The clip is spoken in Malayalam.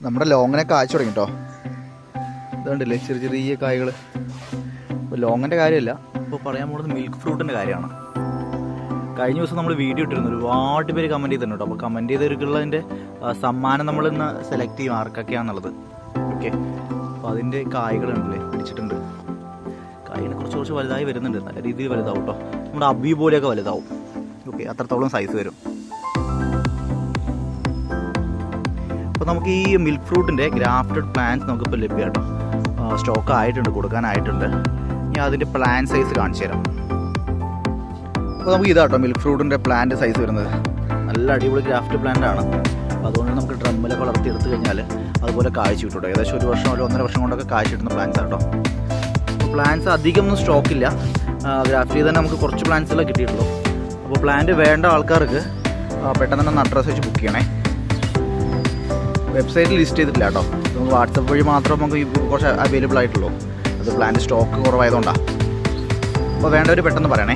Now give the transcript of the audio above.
നമ്മുടെ ലോങ്ങിനെ കായ്ച്ചു തുടങ്ങി കേട്ടോ. ഇതുണ്ടല്ലേ ചെറിയ ചെറിയ കായ്കൾ. ഇപ്പോൾ ലോങ്ങിൻ്റെ കാര്യമല്ല, ഇപ്പോൾ പറയാൻ പോകുന്നത് മിൽക്ക് ഫ്രൂട്ടിൻ്റെ കാര്യമാണ്. കഴിഞ്ഞ ദിവസം നമ്മൾ വീഡിയോ ഇട്ടിരുന്നു, ഒരുപാട് പേര് കമൻറ്റ് ചെയ്തിട്ടുണ്ട് കേട്ടോ. അപ്പോൾ കമൻറ്റ് ചെയ്തവർക്കുള്ളതിൻ്റെ സമ്മാനം നമ്മളിന്ന് സെലക്ട് ചെയ്യും ആർക്കൊക്കെയാണെന്നുള്ളത്. ഓക്കെ, അപ്പോൾ അതിൻ്റെ കായ്കളുണ്ടല്ലേ പിടിച്ചിട്ടുണ്ട്. കായ്കൾ കുറച്ച് വലുതായി വരുന്നുണ്ട്, നല്ല രീതിയിൽ വലുതാവും കേട്ടോ. നമ്മുടെ അബി പോലെയൊക്കെ വലുതാവും. ഓക്കെ, അത്രത്തോളം സൈസ് വരും. അപ്പോൾ നമുക്ക് ഈ മിൽക്ക് ഫ്രൂട്ടിൻ്റെ ഗ്രാഫ്റ്റഡ് പ്ലാന്റ്സ് നമുക്കിപ്പോൾ ലഭ്യം കേട്ടോ. സ്റ്റോക്ക് ആയിട്ടുണ്ട്, കൊടുക്കാനായിട്ടുണ്ട്. ഞാൻ അതിൻ്റെ പ്ലാന്റ് സൈസ് കാണിച്ചു തരാം. അപ്പോൾ നമുക്ക് ഇതാട്ടോ മിൽക്ക് ഫ്രൂട്ടിൻ്റെ പ്ലാന്റ് സൈസ് വരുന്നത്. നല്ല അടിപൊളി ഗ്രാഫ്റ്റ് പ്ലാന്റ് ആണ്. അപ്പോൾ അതുകൊണ്ട് നമുക്ക് ഡ്രമ്മിലൊക്കെ വളർത്തി എടുത്തു കഴിഞ്ഞാൽ അതുപോലെ കായ്ച്ചു കിട്ടും. ഏകദേശം 1 വർഷം 1.5 വർഷം കൊണ്ടൊക്കെ കായ്ച്ചു കിട്ടുന്ന പ്ലാന്റ്സ് ആട്ടോ. അപ്പോൾ പ്ലാന്റ്സ് അധികമൊന്നും സ്റ്റോക്കില്ല. ഗ്രാഫ്റ്റ് ചെയ്ത് തന്നെ നമുക്ക് കുറച്ച് പ്ലാന്റ്സെല്ലാം കിട്ടിയിട്ടുള്ളൂ. അപ്പോൾ പ്ലാന്റ് വേണ്ട ആൾക്കാർക്ക് പെട്ടെന്ന് തന്നെ അഡ്രസ്സ് വെച്ച് ബുക്ക് ചെയ്യണേ. വെബ്സൈറ്റിൽ ലിസ്റ്റ് ചെയ്തിട്ടില്ല കേട്ടോ. നമുക്ക് വാട്സപ്പ് വഴി മാത്രം നമുക്ക് കുറച്ച് അവൈലബിൾ ആയിട്ടുള്ളൂ. അത് പ്ലാന്റ് സ്റ്റോക്ക് കുറവായതുകൊണ്ടാണ്. അപ്പോൾ വേണ്ടവർ പെട്ടെന്ന് പറയണേ.